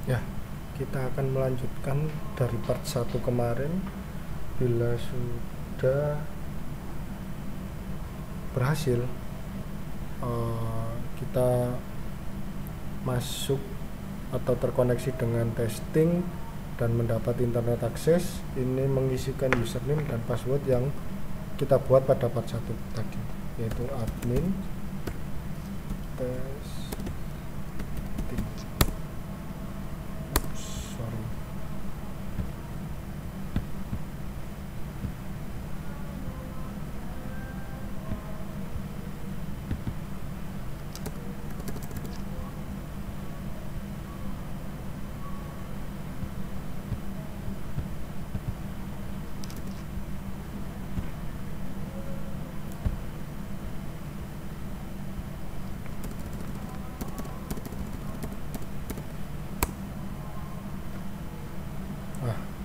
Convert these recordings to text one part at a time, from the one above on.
Ya, kita akan melanjutkan dari part 1 kemarin. Bila sudah berhasil kita masuk atau terkoneksi dengan testing dan mendapat internet akses, ini mengisikan username dan password yang kita buat pada part 1 tadi, yaitu admin testing.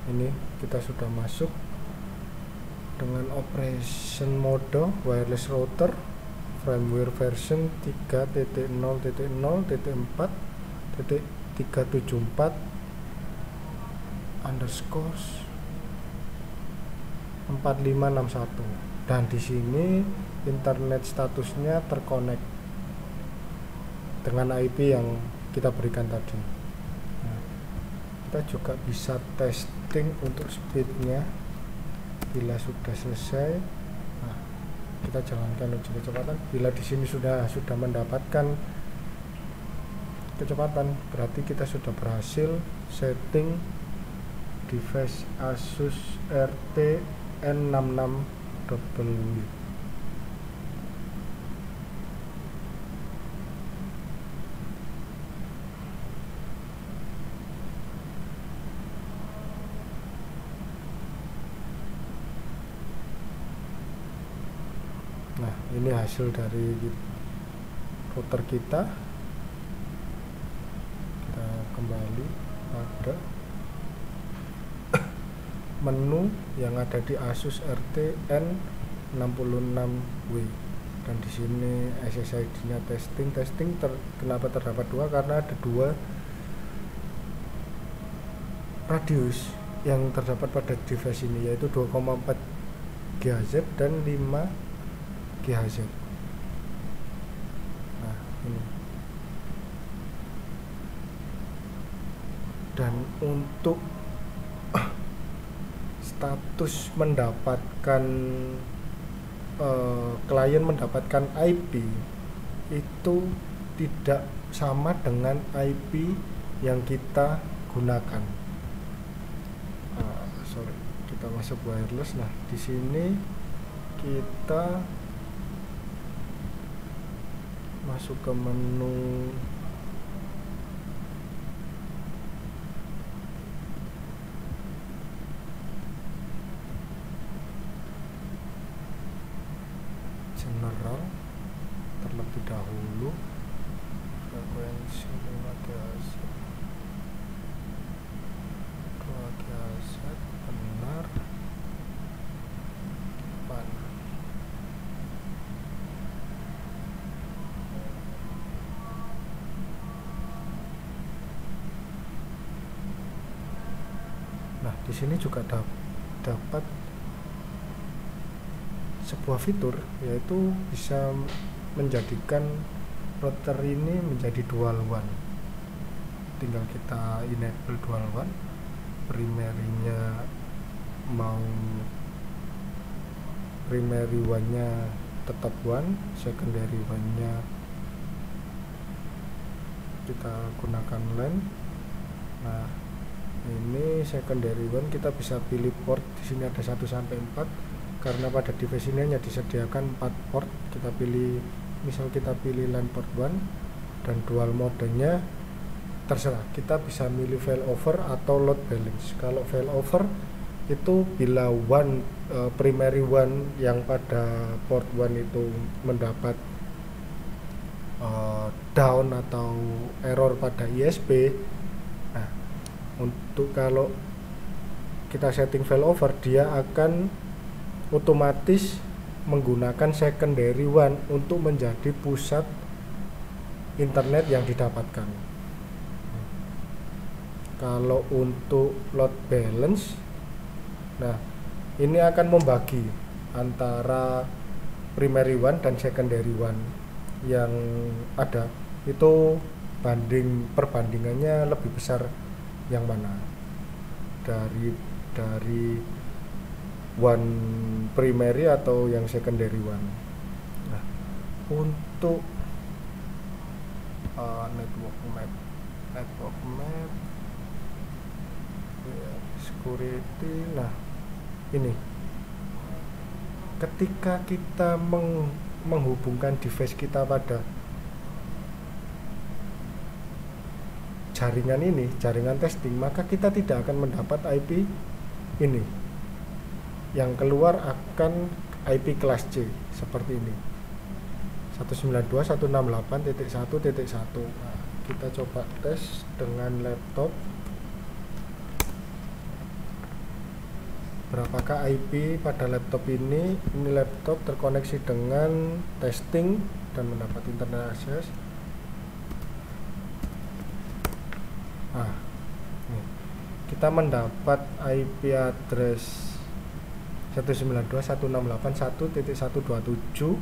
Ini kita sudah masuk dengan operation mode wireless router firmware version 3.0.0.4.374 underscore 4561, dan di sini internet statusnya terkonek dengan IP yang kita berikan tadi. Kita juga bisa testing untuk speednya. Bila sudah selesai, kita jalankan uji kecepatan. Bila di sini sudah mendapatkan kecepatan, berarti kita sudah berhasil setting device Asus RT N66W. Nah, ini hasil dari router kita. Kita kembali pada menu yang ada di Asus RT N66W, dan di sini SSID-nya testing. Kenapa terdapat dua? Karena ada dua radius yang terdapat pada device ini, yaitu 2,4 GHz dan 5 GHz. Nah, ini. Dan untuk status mendapatkan klien mendapatkan IP itu tidak sama dengan IP yang kita gunakan. Kita masuk wireless. Nah, di sini kita masuk ke menu general terlebih dahulu. Frekuensi 5 GHz, 2 GHz, benar. Nah, di sini juga dapat sebuah fitur, yaitu bisa menjadikan router ini menjadi dual WAN. Tinggal kita enable dual WAN. Primary WAN-nya tetap WAN, secondary WAN-nya kita gunakan LAN. Nah, ini secondary WAN, kita bisa pilih port. Di sini ada 1 sampai 4, karena pada device ini hanya disediakan 4 port. Kita pilih, misal kita pilih LAN port 1, dan dual modenya terserah. Kita bisa milih failover atau load balance. Kalau failover itu bila primary WAN yang pada port 1 itu mendapat down atau error pada ISP. Nah, untuk kalau kita setting failover, dia akan otomatis menggunakan secondary WAN untuk menjadi pusat internet yang didapatkan. Kalau untuk load balance, nah ini akan membagi antara primary one dan secondary one yang ada, itu perbandingannya lebih besar yang mana, dari one primary atau yang secondary one. Nah, untuk network map security. Nah, ini ketika kita menghubungkan device kita pada jaringan testing, maka kita tidak akan mendapat IP ini. Yang keluar akan IP kelas C seperti ini, 192.168.1.1. Nah, kita coba tes dengan laptop. Berapakah IP pada laptop ini? Ini laptop terkoneksi dengan testing dan mendapat internet access. Nah, kita mendapat IP address 192.168.1.127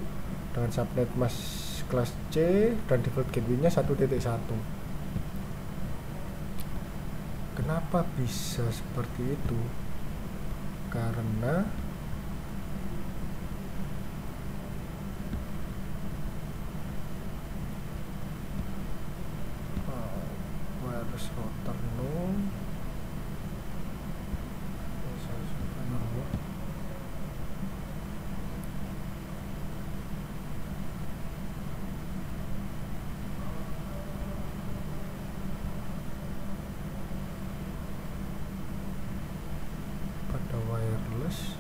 dengan subnet mask kelas C dan default gateway-nya 1.1. Kenapa bisa seperti itu? Karena wireless router pada wireless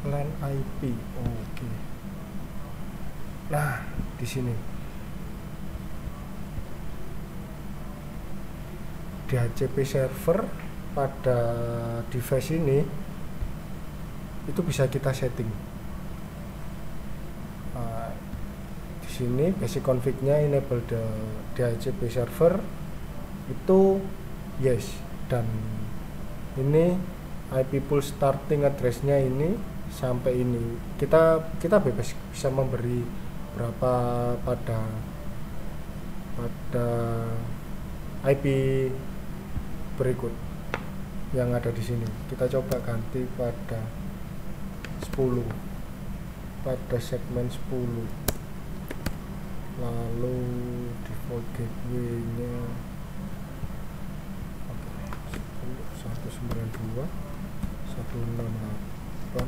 LAN IP. Oke. Nah, di sini DHCP server pada device ini itu bisa kita setting. Di sini basic config-nya enable the DHCP server itu yes, dan ini IP pool starting address-nya ini sampai ini. Kita bebas bisa memberi berapa pada IP berikut yang ada di sini. Kita coba ganti pada 10, pada segmen 10. Lalu default gateway-nya 192.168.10.1.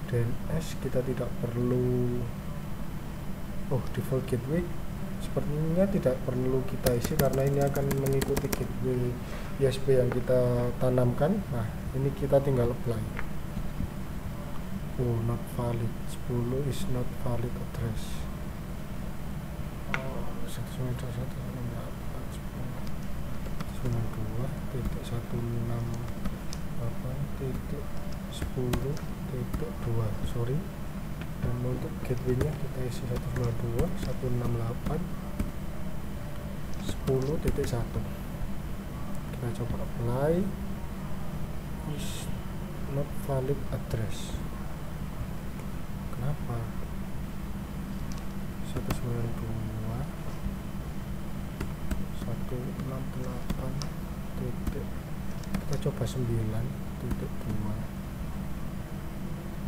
DNS kita tidak perlu. Default gateway sepertinya tidak perlu kita isi karena ini akan mengikuti gateway ISP yang kita tanamkan. Nah, ini kita tinggal apply. Not valid. 10 is not valid address. 192.168.10.2. sorry. Dan untuk gateway-nya kita isi 192.168.10.1. Kita coba apply. Is not valid address. Kenapa? 192.168. Kita coba 9.2.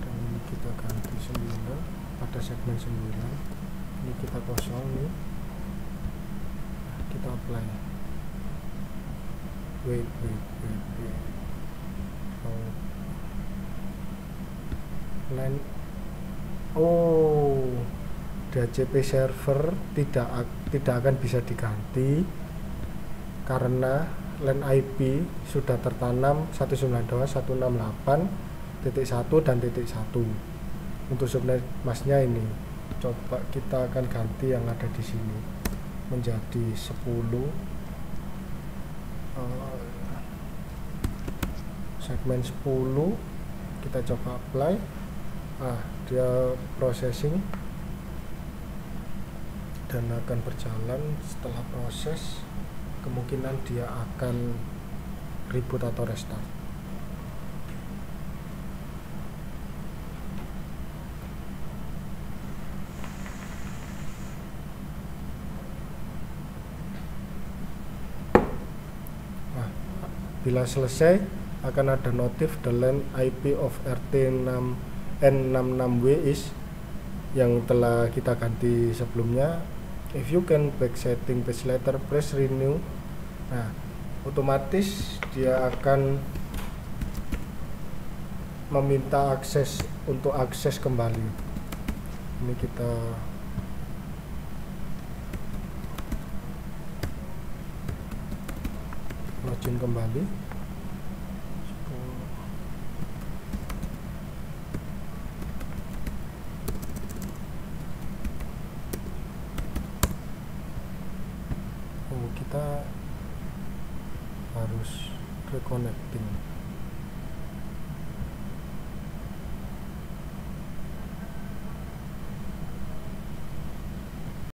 dan ini kita ganti 9 pada segmen 9. Ini kita kosong nih. Kita apply. Wait. LAN. DHCP server tidak akan bisa diganti karena LAN IP sudah tertanam 192.168.1 dan .1 untuk subnet masknya ini. Coba kita akan ganti yang ada di sini menjadi 10. Segmen 10 kita coba apply. Dia processing dan akan berjalan. Setelah proses kemungkinan dia akan reboot atau restart. Bila selesai akan ada notif the LAN IP of RT N66W is yang telah kita ganti sebelumnya. If you can back setting page later, press renew. Nah, otomatis dia akan meminta akses untuk akses kembali. Ini kita login kembali. Kita harus reconnecting.